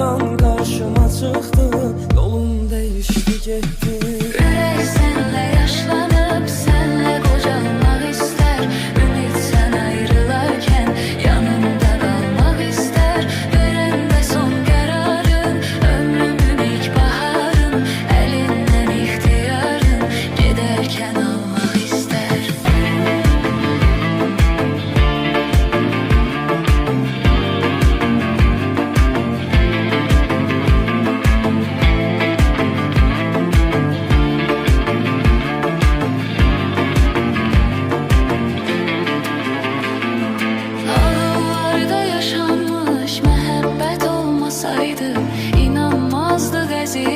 an karşıma çıktı, yolum değişti gitti. Ürək sənlə yaşlanıb, sənlə qocalmaq istər. Ümid sən ayrılarkən yanında qalmaq istər. Verəndə son qərarın, ömrümün ilk baharın, əlindən ixtiyarın gedərkən almaq istər. Ağıllarda yaşanmış məhəbbət olmasaydı, inanmazdıq əziz